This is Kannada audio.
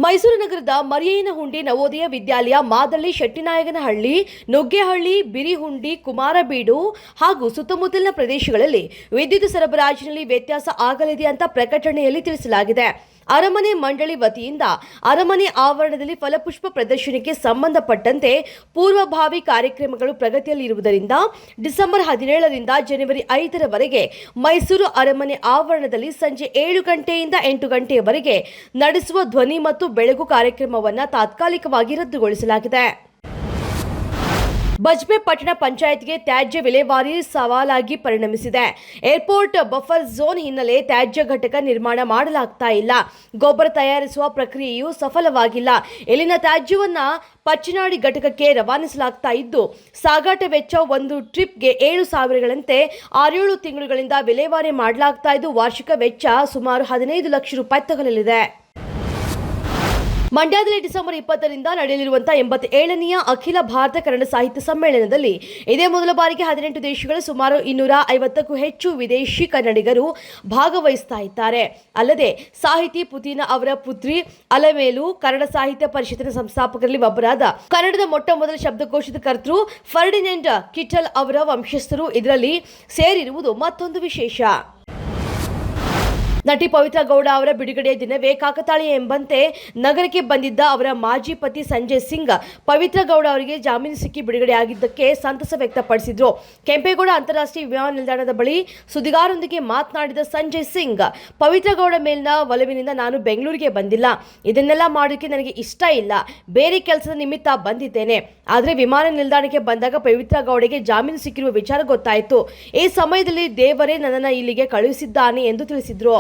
ಮೈಸೂರು ನಗರದ ಮರಿಯಯ್ಯನಹುಂಡಿ ನವೋದಯ ವಿದ್ಯಾಲಯ, ಮಾದಳ್ಳಿ, ಶೆಟ್ಟಿನಾಯಕನಹಳ್ಳಿ, ನುಗ್ಗೇಹಳ್ಳಿ, ಬಿರಿಹುಂಡಿ, ಕುಮಾರಬೀಡು ಹಾಗೂ ಸುತ್ತಮುತ್ತಲಿನ ಪ್ರದೇಶಗಳಲ್ಲಿ ವಿದ್ಯುತ್ ಸರಬರಾಜಿನಲ್ಲಿ ವ್ಯತ್ಯಾಸ ಆಗಲಿದೆ ಅಂತ ಪ್ರಕಟಣೆಯಲ್ಲಿ ತಿಳಿಸಲಾಗಿದೆ. ಅರಮನೆ ಮಂಡಳಿ ವತಿಯಿಂದ ಅರಮನೆ ಆವರಣದಲ್ಲಿ ಫಲಪುಷ್ಪ ಪ್ರದರ್ಶನಕ್ಕೆ ಸಂಬಂಧಪಟ್ಟಂತೆ ಪೂರ್ವಭಾವಿ ಕಾರ್ಯಕ್ರಮಗಳು ಪ್ರಗತಿಯಲ್ಲಿರುವುದರಿಂದ ಡಿಸೆಂಬರ್ 17ರಿಂದ ಜನವರಿ 5ರವರೆಗೆ ಮೈಸೂರು ಅರಮನೆ ಆವರಣದಲ್ಲಿ ಸಂಜೆ 7 ಗಂಟೆಯಿಂದ 8 ಗಂಟೆಯವರೆಗೆ ನಡೆಸುವ ಧ್ವನಿ ಮತ್ತು ಬೆಳಗು ಕಾರ್ಯಕ್ರಮವನ್ನು ತಾತ್ಕಾಲಿಕವಾಗಿ ರದ್ದುಗೊಳಿಸಲಾಗಿದೆ. ಬಜ್ಪೆ ಪಟ್ಟಣ ಪಂಚಾಯತ್ಗೆ ತ್ಯಾಜ್ಯ ವಿಲೇವಾರಿ ಸವಾಲಾಗಿ ಪರಿಣಮಿಸಿದೆ. ಏರ್ಪೋರ್ಟ್ ಬಫರ್ ಝೋನ್ ಹಿನ್ನೆಲೆ ತ್ಯಾಜ್ಯ ಘಟಕ ನಿರ್ಮಾಣ ಮಾಡಲಾಗ್ತಾ ಇಲ್ಲ. ಗೊಬ್ಬರ ತಯಾರಿಸುವ ಪ್ರಕ್ರಿಯೆಯು ಸಫಲವಾಗಿಲ್ಲ. ಇಲ್ಲಿನ ತ್ಯಾಜ್ಯವನ್ನ ಪಚ್ಚನಾಡಿ ಘಟಕಕ್ಕೆ ರವಾನಿಸಲಾಗ್ತಾ ಇದ್ದು, ಸಾಗಾಟ ವೆಚ್ಚ ಒಂದು ಟ್ರಿಪ್ಗೆ 7,000ಗಳಂತೆ 6-7 ತಿಂಗಳುಗಳಿಂದ ವಿಲೇವಾರಿ ಮಾಡಲಾಗ್ತಾ ಇದ್ದು, ವಾರ್ಷಿಕ ವೆಚ್ಚ ಸುಮಾರು 15 ಲಕ್ಷ ರೂಪಾಯಿ ತಗಲಲಿದೆ. ಮಂಡ್ಯದಲ್ಲಿ ಡಿಸೆಂಬರ್ 20ರಿಂದ ನಡೆಯಲಿರುವಂತಹ 87ನೇಯ ಅಖಿಲ ಭಾರತ ಕನ್ನಡ ಸಾಹಿತ್ಯ ಸಮ್ಮೇಳನದಲ್ಲಿ ಇದೇ ಮೊದಲ ಬಾರಿಗೆ 18 ದೇಶಗಳ ಸುಮಾರು 250ಕ್ಕೂ ಹೆಚ್ಚು ವಿದೇಶಿ ಕನ್ನಡಿಗರು ಭಾಗವಹಿಸ್ತಾ ಇದ್ದಾರೆ. ಅಲ್ಲದೆ ಸಾಹಿತಿ ಪುತೀನ ಅವರ ಪುತ್ರಿ ಅಲಮೇಲು, ಕನ್ನಡ ಸಾಹಿತ್ಯ ಪರಿಷತ್ತಿನ ಸಂಸ್ಥಾಪಕರಲ್ಲಿ ಒಬ್ಬರಾದ ಕನ್ನಡದ ಮೊಟ್ಟಮೊದಲ ಶಬ್ದಕೋಶದ ಕರ್ತೃ ಫರ್ಡಿನೆಂಡ್ ಕಿಟಲ್ ಅವರ ವಂಶಸ್ಥರು ಇದರಲ್ಲಿ ಸೇರಿರುವುದು ಮತ್ತೊಂದು ವಿಶೇಷ. ನಟಿ ಪವಿತ್ರ ಗೌಡ ಅವರ ಬಿಡುಗಡೆಯ ದಿನವೇ ಕಾಕತಾಳೀಯ ಎಂಬಂತೆ ನಗರಕ್ಕೆ ಬಂದಿದ್ದ ಅವರ ಮಾಜಿ ಪತಿ ಸಂಜಯ್ ಸಿಂಗ್ ಪವಿತ್ರ ಗೌಡ ಅವರಿಗೆ ಜಾಮೀನು ಸಿಕ್ಕಿ ಬಿಡುಗಡೆಯಾಗಿದ್ದಕ್ಕೆ ಸಂತಸ ವ್ಯಕ್ತಪಡಿಸಿದ್ರು. ಕೆಂಪೇಗೌಡ ಅಂತಾರಾಷ್ಟ್ರೀಯ ವಿಮಾನ ನಿಲ್ದಾಣದ ಬಳಿ ಸುದ್ದಿಗಾರರೊಂದಿಗೆ ಮಾತನಾಡಿದ ಸಂಜಯ್ ಸಿಂಗ್, ಪವಿತ್ರ ಗೌಡ ಮೇಲಿನ ಒಲವಿನಿಂದ ನಾನು ಬೆಂಗಳೂರಿಗೆ ಬಂದಿಲ್ಲ. ಇದನ್ನೆಲ್ಲ ಮಾಡೋಕ್ಕೆ ನನಗೆ ಇಷ್ಟ ಇಲ್ಲ. ಬೇರೆ ಕೆಲಸದ ನಿಮಿತ್ತ ಬಂದಿದ್ದೇನೆ. ಆದರೆ ವಿಮಾನ ನಿಲ್ದಾಣಕ್ಕೆ ಬಂದಾಗ ಪವಿತ್ರ ಗೌಡಗೆ ಜಾಮೀನು ಸಿಕ್ಕಿರುವ ವಿಚಾರ ಗೊತ್ತಾಯಿತು. ಈ ಸಮಯದಲ್ಲಿ ದೇವರೇ ನನ್ನನ್ನು ಇಲ್ಲಿಗೆ ಕಳುಹಿಸಿದ್ದಾನೆ ಎಂದು ತಿಳಿಸಿದ್ರು.